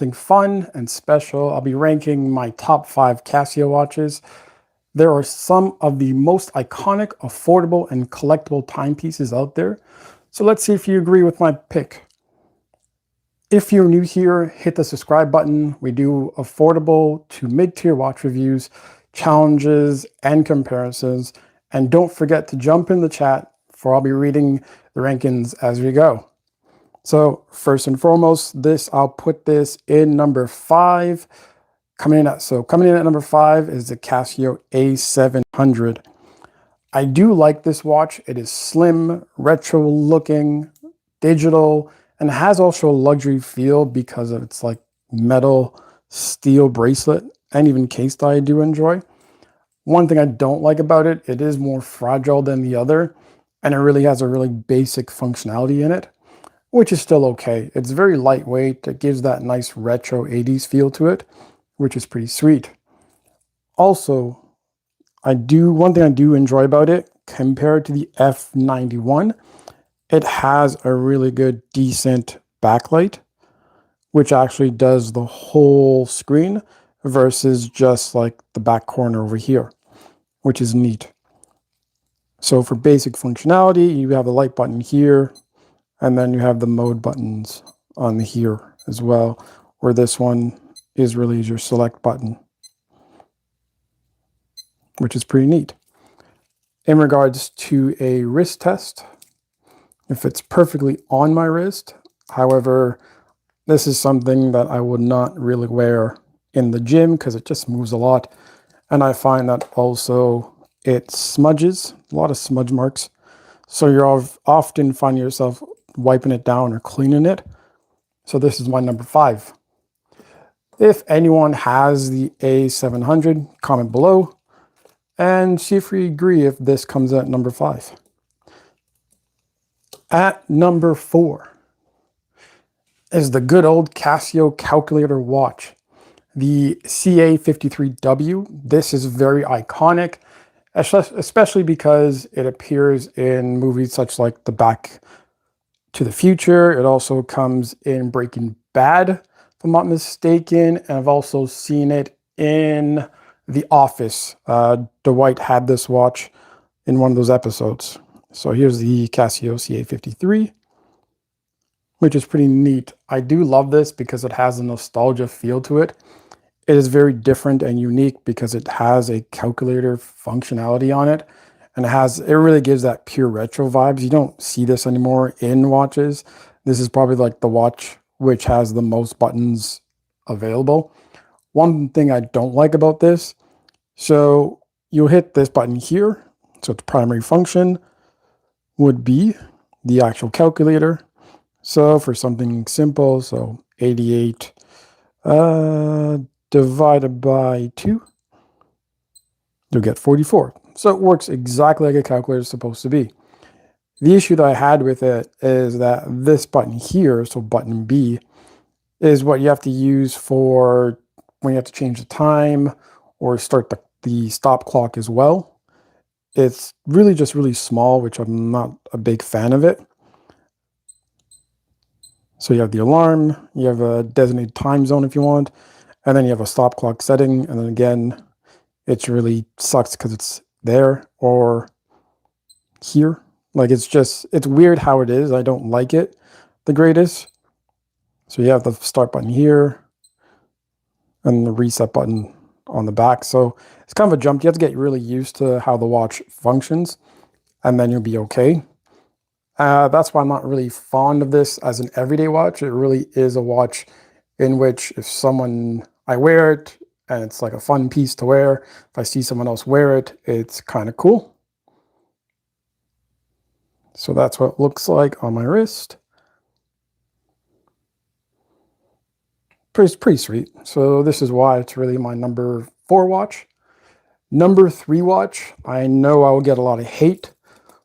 something fun and special. I'll be ranking my top 5 Casio watches. There are some of the most iconic, affordable, and collectible timepieces out there. So let's see if you agree with my pick. If you're new here, hit the subscribe button. We do affordable to mid-tier watch reviews, challenges, and comparisons. And don't forget to jump in the chat, for I'll be reading the rankings as we go. So first and foremost, I'll put this in number 5. Coming in at number 5 is the Casio A700. I do like this watch. It is slim, retro looking, digital, and has also a luxury feel because of its like metal steel bracelet and even case that I do enjoy. One thing I don't like about it, it is more fragile than the other, and it really has a really basic functionality in it, which is still okay. It's very lightweight. It gives that nice retro 80s feel to it, which is pretty sweet. Also, one thing I do enjoy about it, compared to the F91, it has a really good, decent backlight, which actually does the whole screen versus just like the back corner over here, which is neat. So for basic functionality, you have the light button here, and then you have the mode buttons on here as well, where this one is really your select button, which is pretty neat. In regards to a wrist test, it fits perfectly on my wrist. However, this is something that I would not really wear in the gym because it just moves a lot. And I find that also it smudges, a lot of smudge marks. So you're often find yourself wiping it down or cleaning it. So this is my number 5. If anyone has the A700, comment below and see if we agree if this comes at number 5. At number 4 is the good old Casio calculator watch, the CA53W. This is very iconic, especially because it appears in movies such like the Back to the Future. It also comes in Breaking Bad, if I'm not mistaken, and I've also seen it in The Office. Dwight had this watch in one of those episodes. So here's the Casio CA53, which is pretty neat. I do love this because it has a nostalgia feel to it. It is very different and unique because it has a calculator functionality on it, and it really gives that pure retro vibes. You don't see this anymore in watches. This is probably like the watch which has the most buttons available. One thing I don't like about this, so you'll hit this button here. So its primary function would be the actual calculator. So for something simple, so 88 divided by 2, you'll get 44. So it works exactly like a calculator is supposed to be. The issue that I had with it is that this button here, so button B, is what you have to use for when you have to change the time or start the stop clock as well. It's really just really small, which I'm not a big fan of it. So you have the alarm, you have a designated time zone if you want, and then you have a stop clock setting. And then again, it really sucks because it's there or here. Like it's weird how it is. I don't like it the greatest. So you have the start button here and the reset button on the back. So it's kind of a jump. You have to get really used to how the watch functions, and then you'll be okay. That's why I'm not really fond of this as an everyday watch. It really is a watch in which I wear it and it's like a fun piece to wear. If I see someone else wear it, it's kind of cool. So that's what it looks like on my wrist. Pretty sweet. So this is why it's really my number 4 watch. Number 3 watch, I know I will get a lot of hate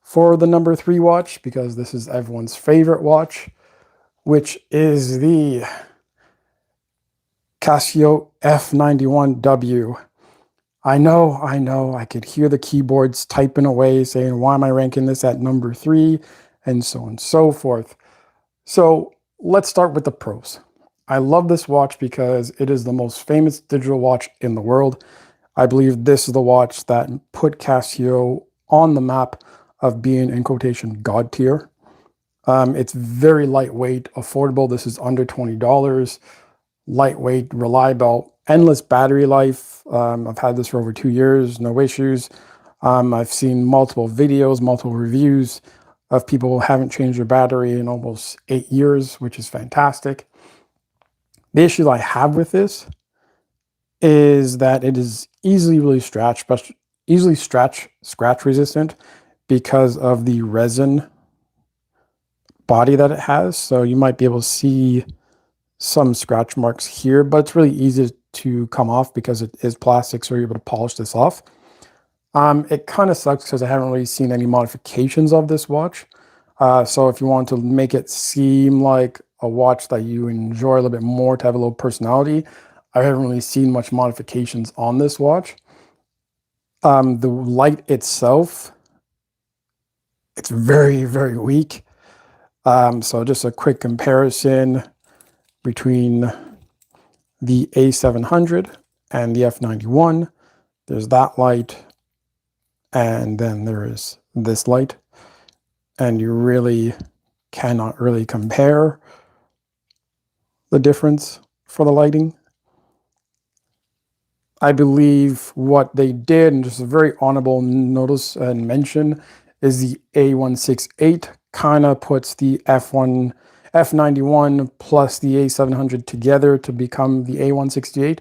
for the number 3 watch because this is everyone's favorite watch, which is the Casio F91W. I know, I could hear the keyboards typing away saying, why am I ranking this at number 3? And so on and so forth. So let's start with the pros. I love this watch because it is the most famous digital watch in the world. I believe this is the watch that put Casio on the map of being, in quotation, God tier. It's very lightweight, affordable. This is under $20. Lightweight, reliable, endless battery life. I've had this for over 2 years, no issues. I've seen multiple videos, multiple reviews of people who haven't changed their battery in almost 8 years, which is fantastic. The issue I have with this is that it is easily scratch resistant because of the resin body that it has. So you might be able to see some scratch marks here, but it's really easy to come off because it is plastic, so you're able to polish this off. It kind of sucks because I haven't really seen any modifications of this watch. So if you want to make it seem like a watch that you enjoy a little bit more, to have a little personality, I haven't really seen much modifications on this watch. The light itself, it's very, very weak. So just a quick comparison between the A700 and the F91. There's that light, and then there is this light, and you really cannot really compare the difference for the lighting. I believe what they did, and just a very honorable notice and mention, is the A168 kind of puts the F91 plus the A700 together to become the A168,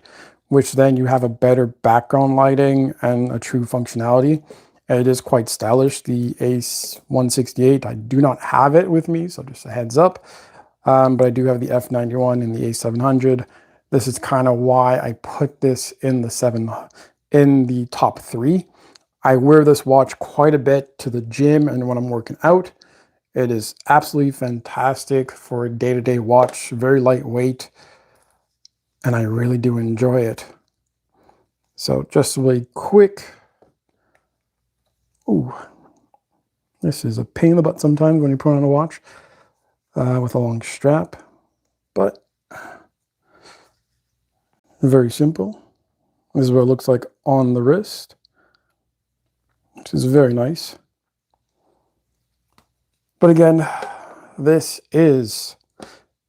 which then you have a better background lighting and a true functionality. And it is quite stylish. The A168, I do not have it with me, so just a heads up. But I do have the F91 and the A700. This is kind of why I put this in the top 3. I wear this watch quite a bit to the gym and when I'm working out. It is absolutely fantastic for a day-to-day watch, very lightweight, and I really do enjoy it. So just really quick. Ooh, this is a pain in the butt sometimes when you put on a watch with a long strap, but very simple. This is what it looks like on the wrist, which is very nice. But again, this is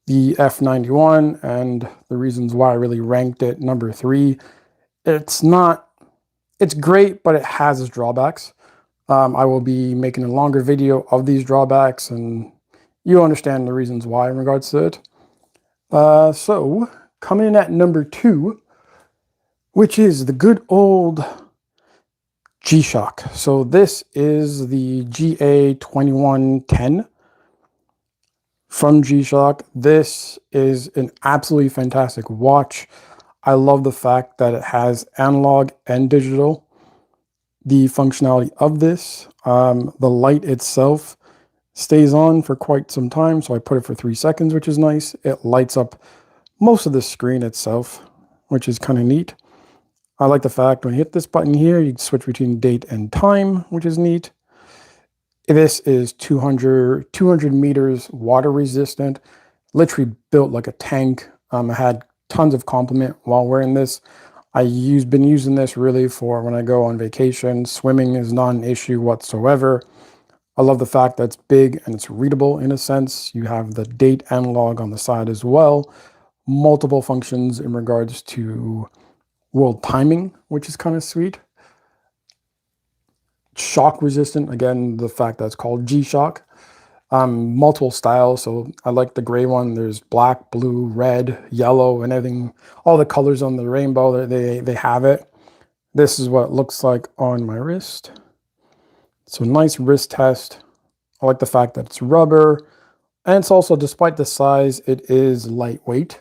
the F91, and the reasons why I really ranked it number 3. It's great, but it has its drawbacks. I will be making a longer video of these drawbacks, and you understand the reasons why in regards to it. So coming in at number 2, which is the good old G-Shock. So this is the GA2110 from G-Shock. This is an absolutely fantastic watch. I love the fact that it has analog and digital. The functionality of this, the light itself stays on for quite some time, so I put it for 3 seconds, which is nice. It lights up most of the screen itself, which is kind of neat. I like the fact when you hit this button here, you can switch between date and time, which is neat. This is 200 meters water resistant, literally built like a tank. I had tons of compliment while wearing this. Been using this really for when I go on vacation. Swimming is not an issue whatsoever. I love the fact that it's big and it's readable in a sense. You have the date analog on the side as well. Multiple functions in regards to world timing, which is kind of sweet. Shock resistant, again, the fact that it's called G-Shock. Multiple styles, so I like the gray one. There's black, blue, red, yellow, and everything. All the colors on the rainbow, they have it. This is what it looks like on my wrist. So nice wrist test. I like the fact that it's rubber, and it's also, despite the size, it is lightweight.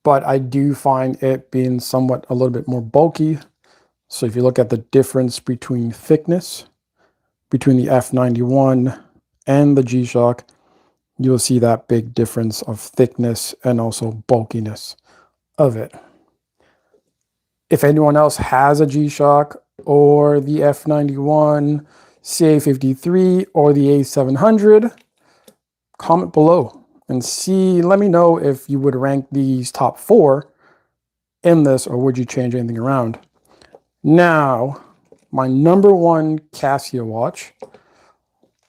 But I do find it being somewhat a little bit more bulky. So if you look at the difference between thickness between the F91 and the G-Shock, you'll see that big difference of thickness and also bulkiness of it. If anyone else has a G-Shock or the F91, CA53, or the A700, comment below and see, let me know if you would rank these top 4 in this, or would you change anything around? Now, my number 1 Casio watch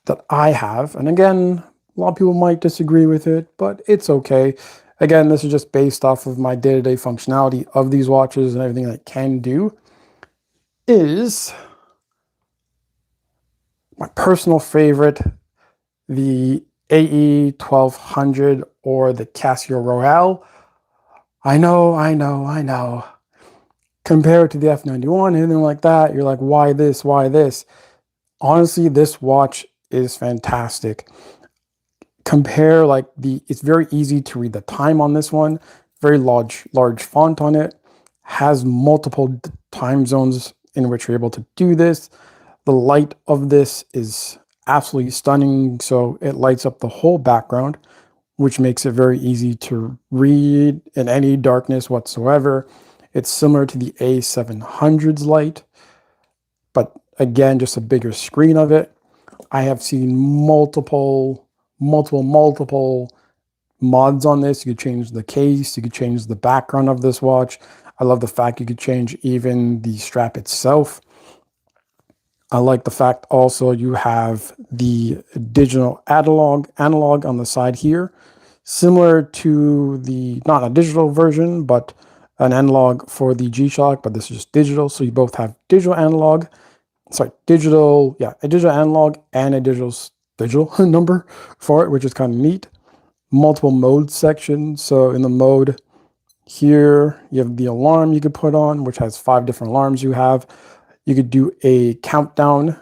that I have, and again, a lot of people might disagree with it, but it's okay. Again, this is just based off of my day-to-day functionality of these watches and everything that it can do, is my personal favorite, the AE1200 or the Casio Royale. I know. Compared to the F91, anything like that, you're like, why this, why this? Honestly, this watch is fantastic. Compare like it's very easy to read the time on this one, very large font on it, has multiple time zones in which you're able to do this. The light of this is absolutely stunning, so it lights up the whole background, which makes it very easy to read in any darkness whatsoever. It's similar to the A700's light, but again, just a bigger screen of it. I have seen multiple mods on this. You could change the case, you could change the background of this watch. I love the fact you could change even the strap itself. I like the fact also you have the digital analog on the side here, similar to the, not a digital version, but an analog for the G-Shock, but this is just digital. So you both have digital analog, a digital analog and a digital number for it, which is kind of neat. Multiple mode sections. So in the mode here, you have the alarm you could put on, which has 5 different alarms you have. You could do a countdown.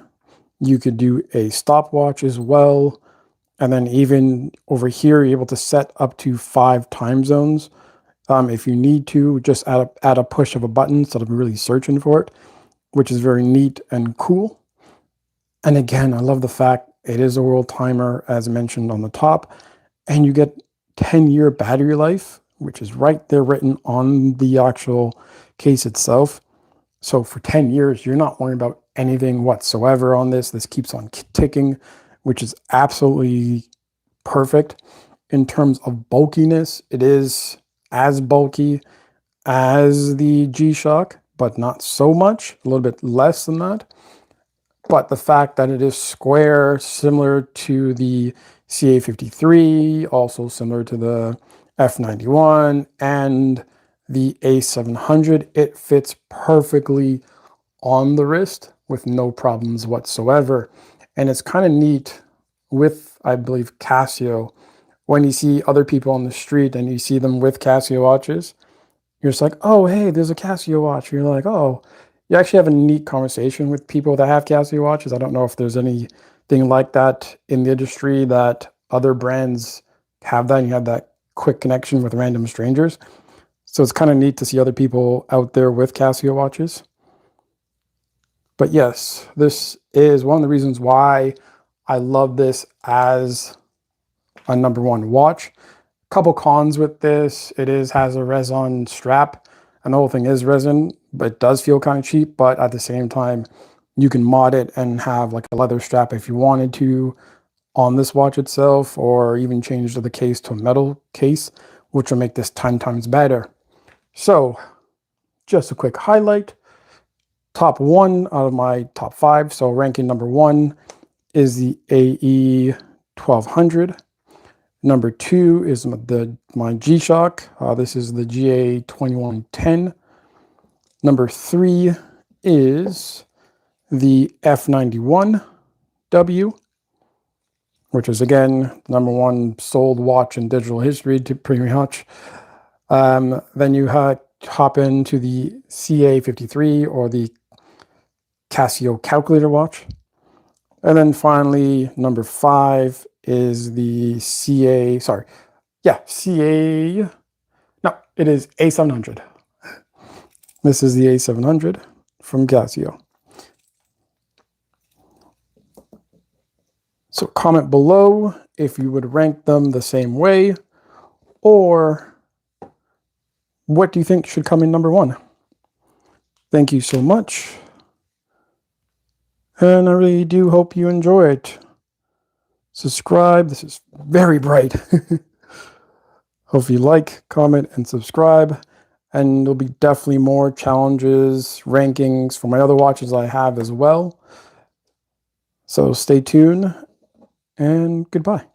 You could do a stopwatch as well. And then even over here, you're able to set up to 5 time zones. If you need to, just add a push of a button instead of really searching for it, which is very neat and cool. And again, I love the fact it is a world timer, as mentioned on the top, and you get 10-year battery life, which is right there written on the actual case itself. So for 10 years, you're not worrying about anything whatsoever on this. This keeps on ticking, which is absolutely perfect. In terms of bulkiness, it is as bulky as the G-Shock, but not so much, a little bit less than that. But the fact that it is square, similar to the CA53, also similar to the F91 and the A700, it fits perfectly on the wrist with no problems whatsoever. And it's kind of neat with, I believe, Casio, when you see other people on the street and you see them with Casio watches, you're just like, oh, hey, there's a Casio watch. You're like, oh, you actually have a neat conversation with people that have Casio watches. I don't know if there's anything like that in the industry that other brands have that, and you have that quick connection with random strangers. So it's kind of neat to see other people out there with Casio watches. But yes, this is one of the reasons why I love this as a number 1 watch. Couple cons with this: it has a resin strap, and the whole thing is resin, but it does feel kind of cheap. But at the same time, you can mod it and have like a leather strap if you wanted to on this watch itself, or even change the case to a metal case, which will make this 10 times better. So just a quick highlight: top 1 out of my top 5. So ranking number 1 is the AE1200. Number 2 is my G-Shock. This is the GA2110. Number 3 is the F91W, which is again number 1 sold watch in digital history, to pretty much. Then you hop into the CA53 or the Casio calculator watch. And then finally, number 5 is the it is A700. This is the A700 from Casio. So comment below if you would rank them the same way, or what do you think should come in number 1? Thank you so much. And I really do hope you enjoy it. Subscribe. This is very bright. Hope you like, comment, and subscribe. And there'll be definitely more challenges, rankings for my other watches I have as well. So stay tuned and goodbye.